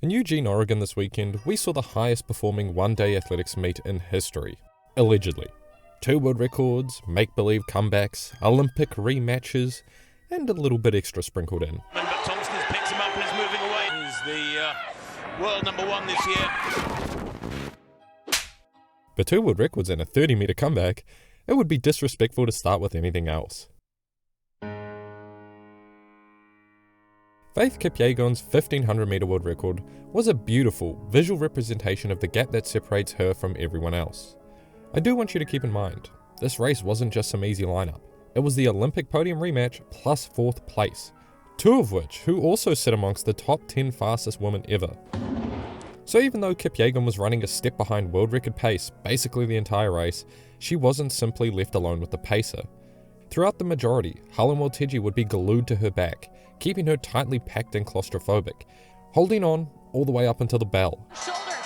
In Eugene, Oregon this weekend, we saw the highest performing one-day athletics meet in history. Allegedly. 2 world records, make-believe comebacks, Olympic rematches, and a little bit extra sprinkled in. But Thompson has picked him up and is moving away. He's the world number 1 this year. But 2 world records and a 30-meter comeback, it would be disrespectful to start with anything else. Faith Kipyegon's 1500-meter world record was a beautiful, visual representation of the gap that separates her from everyone else. I do want you to keep in mind, this race wasn't just some easy lineup. It was the Olympic podium rematch plus 4th place, 2 of which who also sit amongst the top 10 fastest women ever. So even though Kipyegon was running a step behind world record pace basically the entire race, she wasn't simply left alone with the pacer. Throughout the majority, Helen Walteji would be glued to her back, keeping her tightly packed and claustrophobic, holding on all the way up until the bell. Shoulder,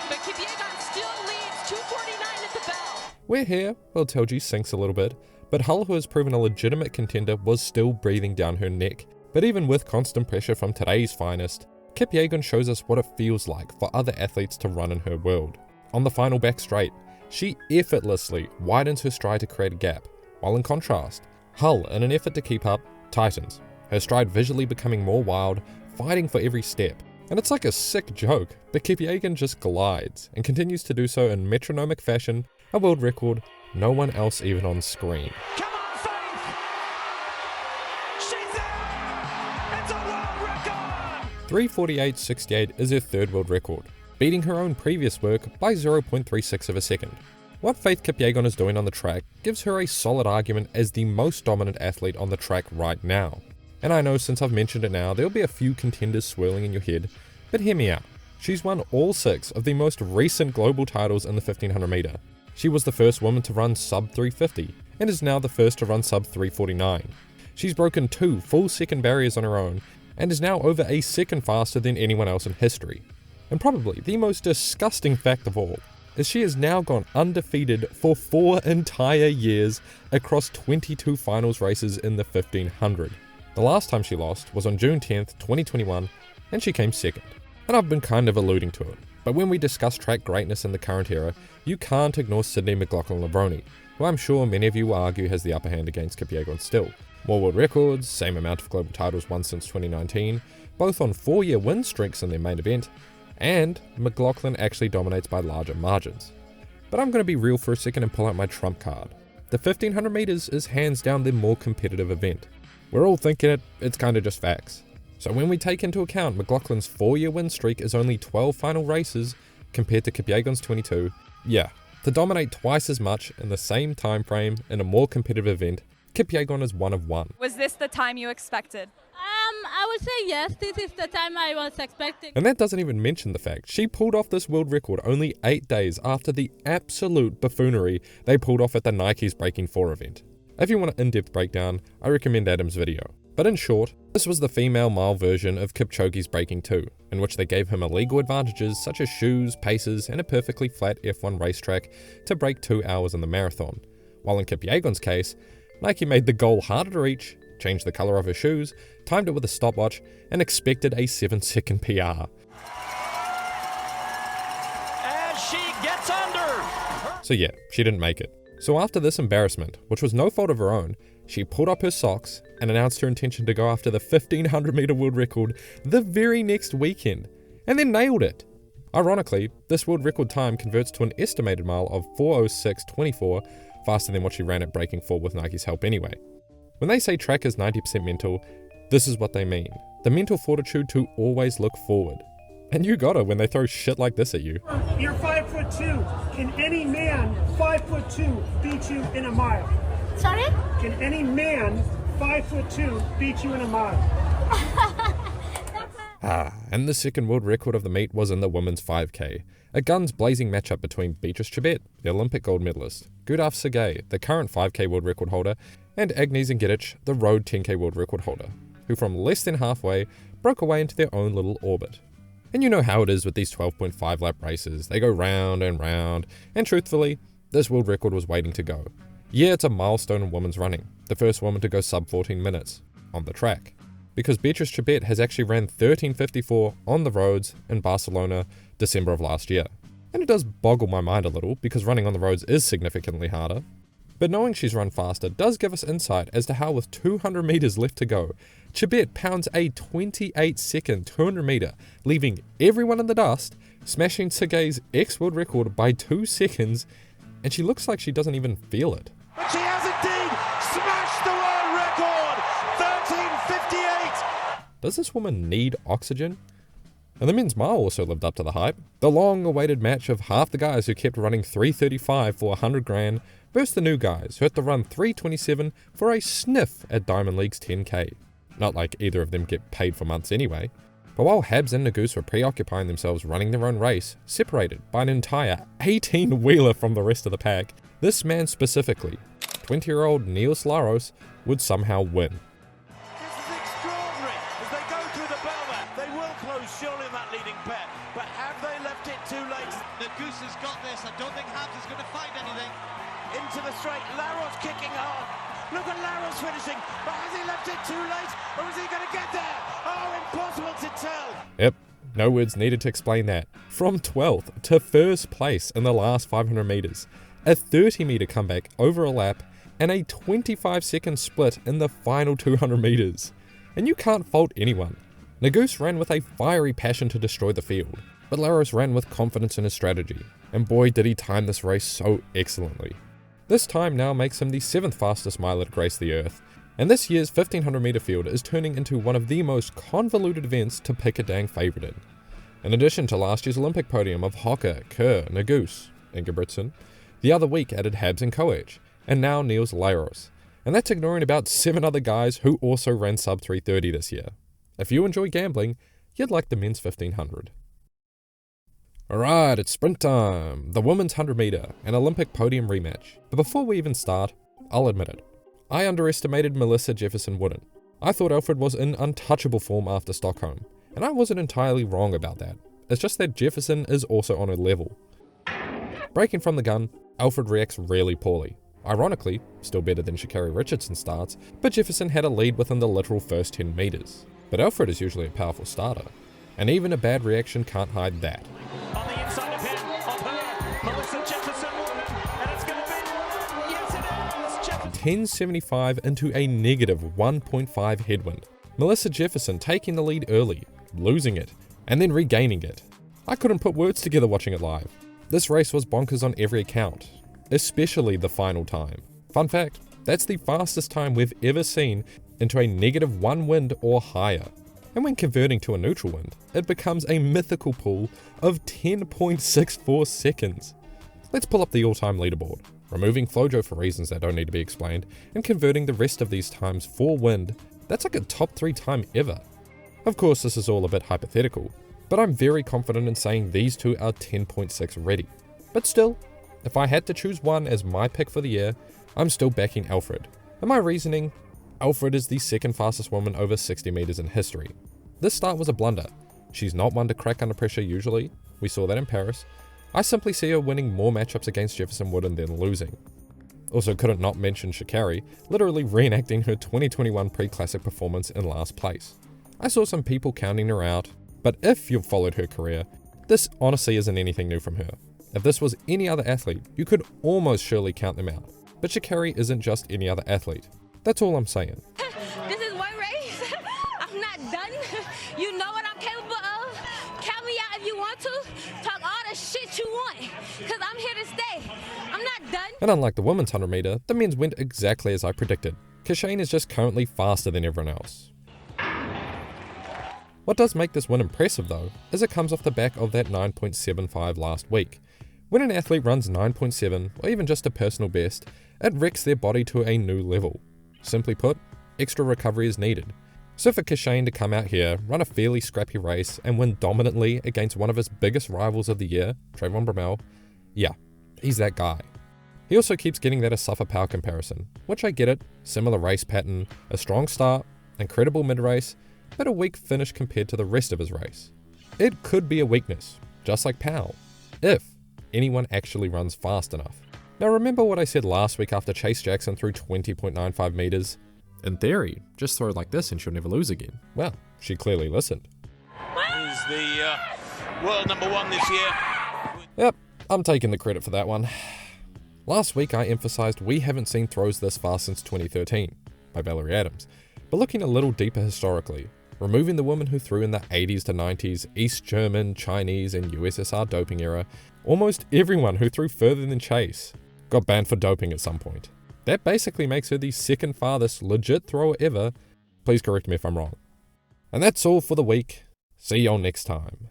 but Kipyegon still leads 2:49 at the bell. Where here, Walteji sinks a little bit, but Hull, who has proven a legitimate contender, was still breathing down her neck. But even with constant pressure from today's finest, Kipyegon shows us what it feels like for other athletes to run in her world. On the final back straight, she effortlessly widens her stride to create a gap, while in contrast, Hull, in an effort to keep up, tightens, her stride visually becoming more wild, fighting for every step. And it's like a sick joke, but Kipyegon just glides, and continues to do so in metronomic fashion, a world record, no one else even on screen. Come on, Faith! She's there! It's a world record! 3:48.68 is her 3rd world record, beating her own previous work by 0.36 of a second. What Faith Kipyegon is doing on the track gives her a solid argument as the most dominant athlete on the track right now. And I know since I've mentioned it now, there'll be a few contenders swirling in your head, but hear me out. She's won all 6 of the most recent global titles in the 1500 meter. She was the first woman to run sub 350, and is now the first to run sub 349. She's broken 2 full second barriers on her own, and is now over a second faster than anyone else in history. And probably the most disgusting fact of all, is she has now gone undefeated for 4 entire years across 22 finals races in the 1500. The last time she lost was on June 10th, 2021, and she came second. And I've been kind of alluding to it, but when we discuss track greatness in the current era, you can't ignore Sydney McLaughlin-Levrone, who I'm sure many of you will argue has the upper hand against Kipyegon still. More world records, same amount of global titles won since 2019, both on 4-year win streaks in their main event, and McLaughlin actually dominates by larger margins. But I'm going to be real for a second and pull out my trump card. The 1500 meters is hands down the more competitive event. We're all thinking it's kind of just facts. So when we take into account McLaughlin's 4-year win streak is only 12 final races compared to Kipyegon's 22, yeah, to dominate twice as much in the same time frame in a more competitive event, Kipyegon is one of one. Was this the time you expected? I would say yes, this is the time I was expecting. And that doesn't even mention the fact she pulled off this world record only 8 days after the absolute buffoonery they pulled off at the Nike's Breaking 4 event. If you want an in-depth breakdown, I recommend Adam's video. But in short, this was the female male version of Kipchoge's Breaking 2, in which they gave him illegal advantages such as shoes, paces, and a perfectly flat F1 racetrack to break 2 hours in the marathon. While in Kipyegon's case, Nike made the goal harder to reach, changed the colour of her shoes, timed it with a stopwatch, and expected a 7-second PR. As she gets under! So yeah, she didn't make it. So after this embarrassment, which was no fault of her own, she pulled up her socks and announced her intention to go after the 1500 meter world record the very next weekend, and then nailed it. Ironically, this world record time converts to an estimated mile of 4:06.24, faster than what she ran at Breaking 4 with Nike's help anyway. When they say track is 90% mental, this is what they mean. The mental fortitude to always look forward. And you got it when they throw shit like this at you. You're 5'2". Can any man 5'2" beat you in a mile? Sorry? Can any man 5'2" beat you in a mile? And the second world record of the meet was in the women's 5K. A guns blazing matchup between Beatrice Chebet, the Olympic gold medalist, Gudaf Sergey, the current 5K world record holder, and Agnes Ngedic, the road 10K world record holder, who from less than halfway broke away into their own little orbit. And you know how it is with these 12.5 lap races, they go round and round, and truthfully, this world record was waiting to go. Yeah, it's a milestone in women's running, the first woman to go sub 14 minutes, on the track. because Beatrice Chebet has actually ran 13:54 on the roads in Barcelona December of last year. And it does boggle my mind a little because running on the roads is significantly harder. But knowing she's run faster does give us insight as to how with 200 meters left to go, Chebet pounds a 28-second 200 meter, leaving everyone in the dust, smashing Sergei's ex-world record by 2 seconds, and she looks like she doesn't even feel it. But she has indeed smashed the world record, 13:58. Does this woman need oxygen? And the men's mile also lived up to the hype. The long-awaited match of half the guys who kept running 3:35 for 100 grand versus the new guys who had to run 3:27 for a sniff at Diamond League's 10k. Not like either of them get paid for months anyway. But while Habs and Nagus were preoccupying themselves running their own race, separated by an entire 18-wheeler from the rest of the pack, this man specifically, 20-year-old Niels Laros, would somehow win. This is extraordinary. As they go through the bell there, they will close surely in that leading pair. But have they left it too late? Nagus has got this. I don't think Habs is going to find anything. Into the straight, Laros kicking hard. Look at Laros finishing, but has he left it too late, or is he going to get there? Oh, impossible to tell. Yep, no words needed to explain that. From 12th to first place in the last 500 meters, a 30-meter comeback over a lap, and a 25-second split in the final 200 meters. And you can't fault anyone. Nagus ran with a fiery passion to destroy the field, but Laros ran with confidence in his strategy, and boy did he time this race so excellently. This time now makes him the 7th fastest miler to grace the earth, and this year's 1500 meter field is turning into one of the most convoluted events to pick a dang favourite in. In addition to last year's Olympic podium of Hocker, Kerr, Nagus, Ingebrigtsen, the other week added Habs and Koech, and now Niels Laros, and that's ignoring about 7 other guys who also ran sub 3:30 this year. If you enjoy gambling, you'd like the men's 1500. Alright, it's sprint time, the women's 100 meter, an Olympic podium rematch. But before we even start, I'll admit it. I underestimated Melissa Jefferson-Wooden. I thought Alfred was in untouchable form after Stockholm, and I wasn't entirely wrong about that. It's just that Jefferson is also on her level. Breaking from the gun, Alfred reacts really poorly. Ironically, still better than Sha'Carri Richardson's starts, but Jefferson had a lead within the literal first 10 meters. But Alfred is usually a powerful starter, and even a bad reaction can't hide that. On the inside of him, of her, Melissa Jefferson-Wooden, and it's going to be, yes it is, Jefferson. 10.75 into a negative 1.5 headwind. Melissa Jefferson taking the lead early, losing it, and then regaining it. I couldn't put words together watching it live. This race was bonkers on every account, especially the final time. Fun fact, that's the fastest time we've ever seen into a -1 wind or higher. And when converting to a neutral wind, it becomes a mythical pool of 10.64 seconds. Let's pull up the all-time leaderboard, removing Flojo for reasons that don't need to be explained, and converting the rest of these times for wind. That's like a top 3 time ever. Of course, this is all a bit hypothetical, but I'm very confident in saying these two are 10.6 ready. But still, if I had to choose one as my pick for the year, I'm still backing Alfred. And my reasoning? Alfred is the 2nd fastest woman over 60 meters in history. This start was a blunder. She's not one to crack under pressure usually. We saw that in Paris. I simply see her winning more matchups against Jefferson-Wooden than losing. Also couldn't not mention Sha'Carri, literally reenacting her 2021 pre-classic performance in last place. I saw some people counting her out, but if you've followed her career, this honestly isn't anything new from her. If this was any other athlete, you could almost surely count them out. But Sha'Carri isn't just any other athlete. That's all I'm saying. This is one race. I'm not done. You know what I'm capable of. Count me out if you want to. Talk all the shit you want, because I'm here to stay. I'm not done. And unlike the women's 100 meter, the men's went exactly as I predicted. Kipyegon is just currently faster than everyone else. What does make this win impressive though, is it comes off the back of that 9.75 last week. When an athlete runs 9.7, or even just a personal best, it wrecks their body to a new level. Simply put, extra recovery is needed. So for Kipyegon to come out here, run a fairly scrappy race, and win dominantly against one of his biggest rivals of the year, Trayvon Bromell, yeah, he's that guy. He also keeps getting that Asafa Power comparison, which I get it, similar race pattern, a strong start, incredible mid-race, but a weak finish compared to the rest of his race. It could be a weakness, just like Powell, if anyone actually runs fast enough. Now remember what I said last week after Chase Jackson threw 20.95 meters? In theory, just throw it like this and she'll never lose again. Well, she clearly listened. He's the world number 1 this year. Yep, I'm taking the credit for that one. Last week I emphasised we haven't seen throws this far since 2013 by Valerie Adams, but looking a little deeper historically, removing the women who threw in the 80s to 90s, East German, Chinese and USSR doping era, almost everyone who threw further than Chase got banned for doping at some point. That basically makes her the second farthest legit thrower ever. Please correct me if I'm wrong. And that's all for the week. See y'all next time.